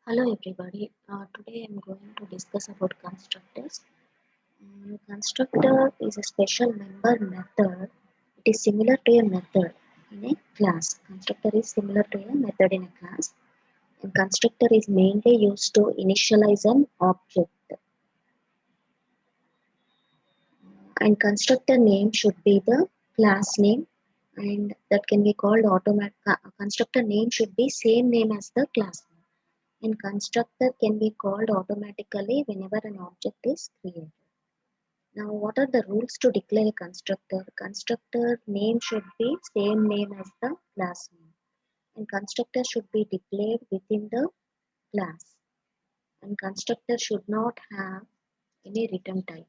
Hello everybody. Today I'm going to discuss about constructors. Constructor is a special member method. It is similar to a method in a class. Constructor is similar to a method in a class. And constructor is mainly used to initialize an object. And constructor name should be the class name, and that can be called automatic. Constructor name should be same name as the class name. And constructor can be called automatically whenever an object is created. Now, what are the rules to declare a constructor? Constructor name should be same name as the class name, and constructor should be declared within the class. And constructor should not have any return type.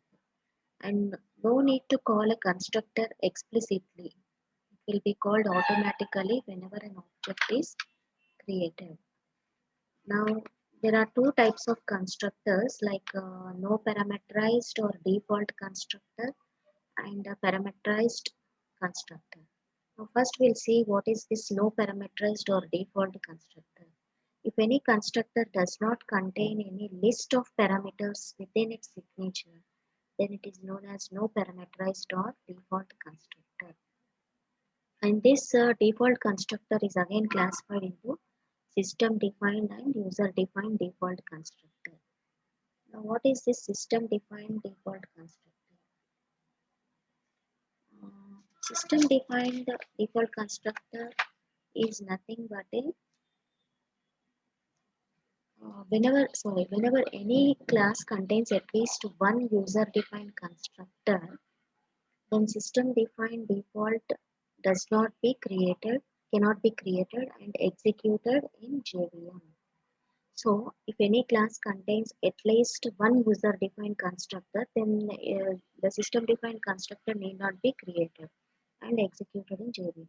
And no need to call a constructor explicitly. It will be called automatically whenever an object is created. Now, there are two types of constructors like no parameterized or default constructor and a parameterized constructor. Now, first we'll see what is this no parameterized or default constructor. If any constructor does not contain any list of parameters within its signature, then it is known as no parameterized or default constructor. And this default constructor is again classified into system defined and user defined default constructor. Now, what is this system defined default constructor? System defined default constructor is nothing but a whenever any class contains at least one user defined constructor, then system defined default does not be created, cannot be created and executed in JVM. So, if any class contains at least one user defined constructor, then the system defined constructor need not be created and executed in JVM.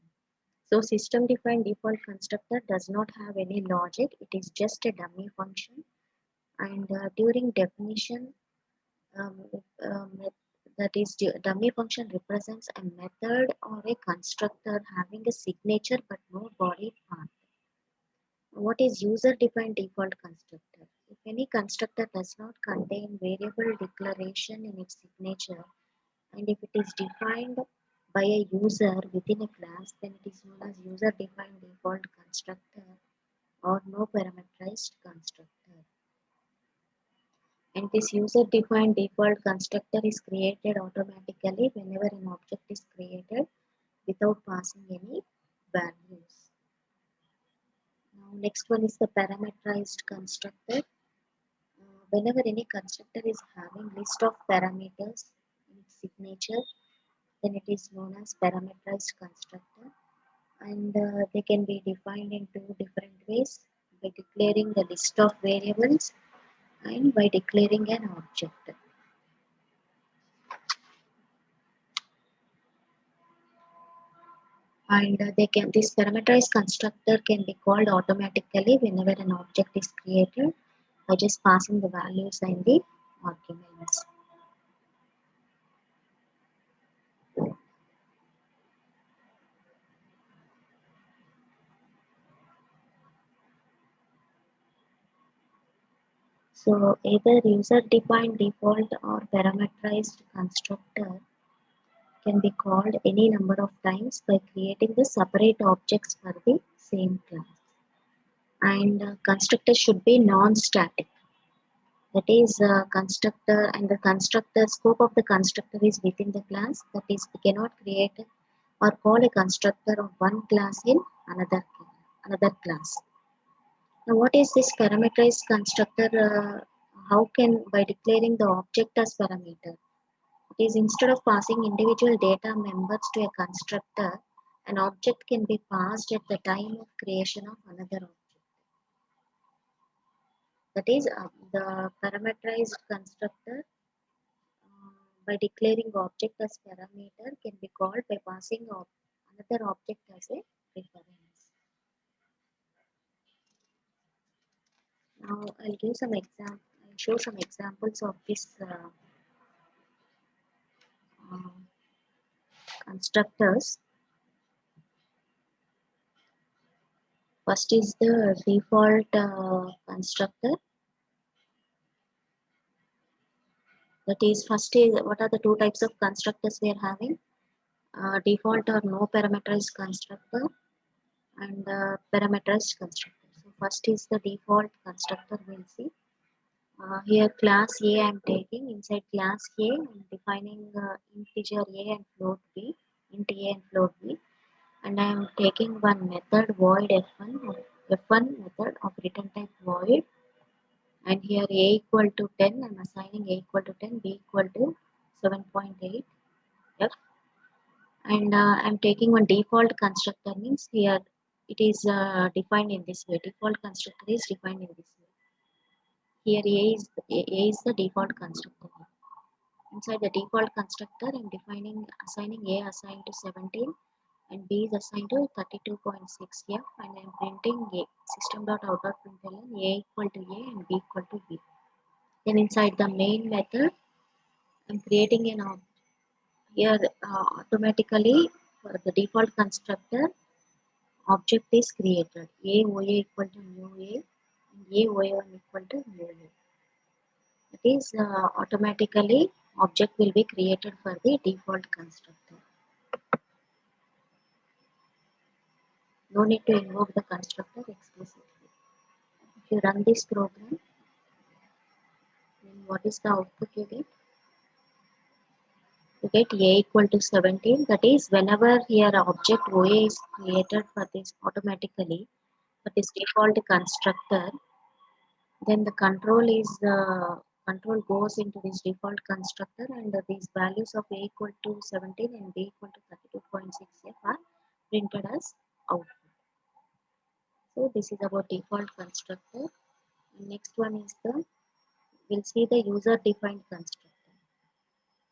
So system defined default constructor does not have any logic. It is just a dummy function. And during definition, um, um, that is dummy function represents a method or a constructor having a signature but no body part. What is user defined default constructor? If any constructor does not contain variable declaration in its signature, and if it is defined by a user within a class, then it is known as user defined default constructor or no parameterized constructor. And this user defined default constructor is created automatically whenever an object is created without passing any values. Now, next one is the parameterized constructor. Whenever any constructor is having list of parameters in its signature, then it is known as parameterized constructor, and they can be defined in two different ways: by declaring the list of variables and by declaring an object. And this parameterized constructor can be called automatically whenever an object is created by just passing the values and the arguments. So either user defined default or parameterized constructor can be called any number of times by creating the separate objects for the same class. And constructor should be non-static. That is, constructor and the constructor scope of the constructor is within the class. That is, we cannot create or call a constructor of one class in another class. Now, what is this parameterized constructor? How can by declaring the object as parameter? It is instead of passing individual data members to a constructor, an object can be passed at the time of creation of another object. That is, the parameterized constructor by declaring object as parameter can be called by passing another object as a reference. Now I'll give some example. I'll show some examples of this uh, constructors. First is the default constructor. That is, first is what are the two types of constructors we are having? Default or no parameterized constructor and parameterized constructor. So first is the default constructor. We'll see. Here class A I am taking. Inside class A I am defining integer A and float B, int A and float B, and I am taking one method void F1 method of return type void, and here A equal to 10. I am assigning A equal to 10, B equal to 7.8 F, and I am taking one default constructor. Means here it is defined in this way. Default constructor is defined in this way. Here A is the default constructor. Inside the default constructor, I'm defining assigning A assigned to 17 and B is assigned to 32.6 F, and I'm printing A system.out.println A equal to A and B equal to B. Then inside the main method, I'm creating an object. Here automatically for the default constructor, object is created. A OA equal to new A and A OA1 equal to new A. It is automatically object will be created for the default constructor. No need to invoke the constructor explicitly. If you run this program, then what is the output you get? You get A equal to 17. That is, whenever here object OA is created for this automatically, for this default constructor, then the control goes into this default constructor, and these values of A equal to 17 and B equal to 32.6 F are printed as output. So this is about default constructor. And next one is we'll see the user defined constructor.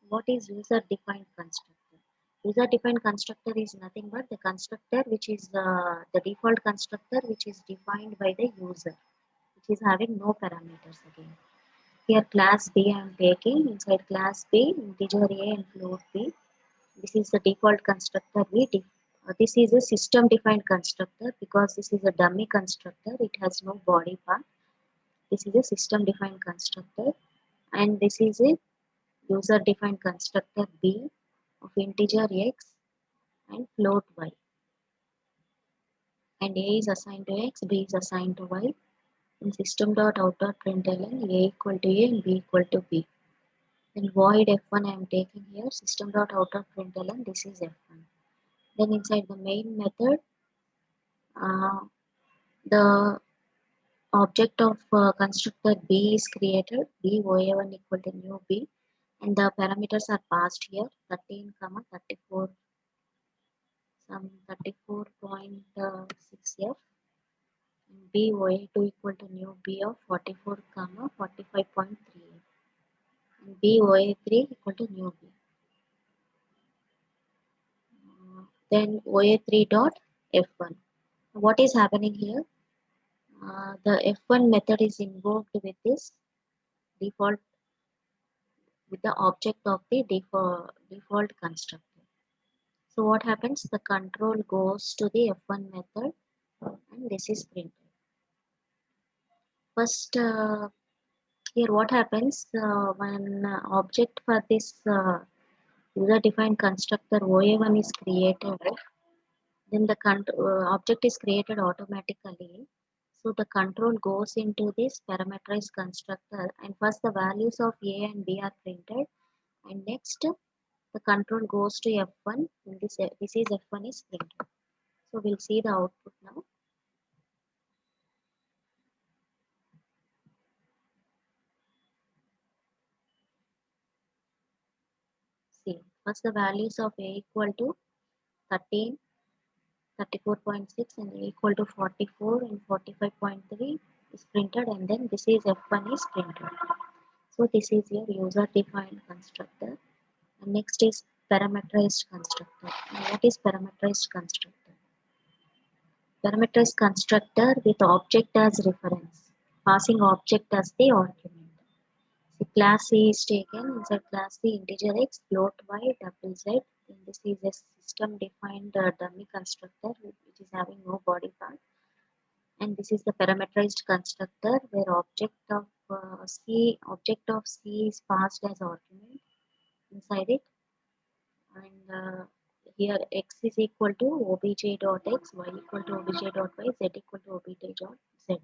What is user defined constructor? User defined constructor is nothing but the constructor which is the default constructor which is defined by the user, which is having no parameters again. Here class B I am taking. Inside class B, integer A and float B. This is the default constructor this is a system defined constructor because this is a dummy constructor. It has no body part. This is a system defined constructor, and this is a user defined constructor B of integer X and float Y. And A is assigned to X, B is assigned to Y. In system.out.println A equal to A and B equal to B. Then void F1 I am taking here, system.out.println this is F1. Then inside the main method, uh, the object of constructor B is created, B OA1 equal to new B, and the parameters are passed here, 13, 34, some 34.6 F, and B OA2 equal to new B of 44, 45.3 F, and B OA3 equal to new B. Then OA3 dot F1. What is happening here? The F1 method is invoked with this default with the object of the default constructor. So what happens? The control goes to the F1 method and this is printed. First, here what happens when object for this user defined constructor OA1 is created, then the object is created automatically. So the control goes into this parameterized constructor, and first the values of A and B are printed, and next the control goes to F1, and this is F1 is printed. So we'll see the output now. See, first the values of A equal to 13, 34.6, and A equal to 44 and 45.3 is printed, and then this is F1 is printed. So this is your user defined constructor. And next is parameterized constructor. Now what is parameterized constructor? Parameterized constructor with object as reference, passing object as the argument. So class C is taken, inside class C integer X, float Y, double Z. Then this is a system defined dummy constructor which is having no body part. And this is the parameterized constructor where object of C is passed as argument inside it, and here x is equal to obj dot x, y equal to obj dot y, z equal to obj dot z.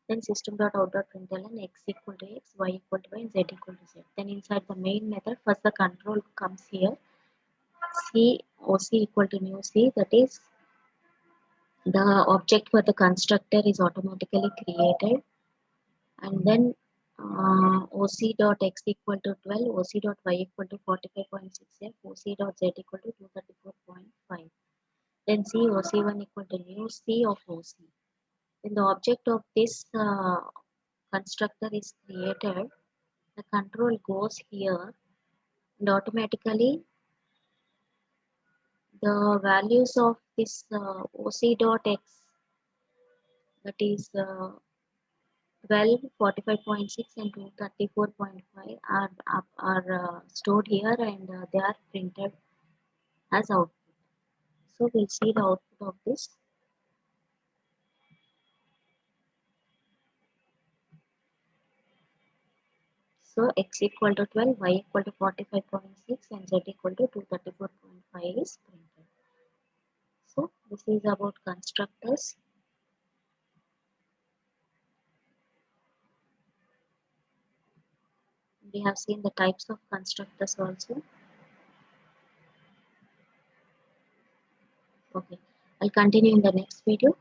Then system dot out dot println x equal to x, y equal to y, and z equal to z. Then inside the main method, first the control comes here. C OC equal to new C, that is the object for the constructor is automatically created, and then OC dot x equal to 12, OC dot y equal to 45.6f, OC dot z equal to 234.5. Then C OC1 equal to new C of OC. When the object of this constructor is created, the control goes here, and automatically the values of this OC dot x, that is 12, 45.6 and 234.5 are stored here, and they are printed as output. So we'll see the output of this. So x equal to 12, y equal to 45.6 and z equal to 234.5 is printed. So this is about constructors. We have seen the types of constructors also. Okay, I'll continue in the next video.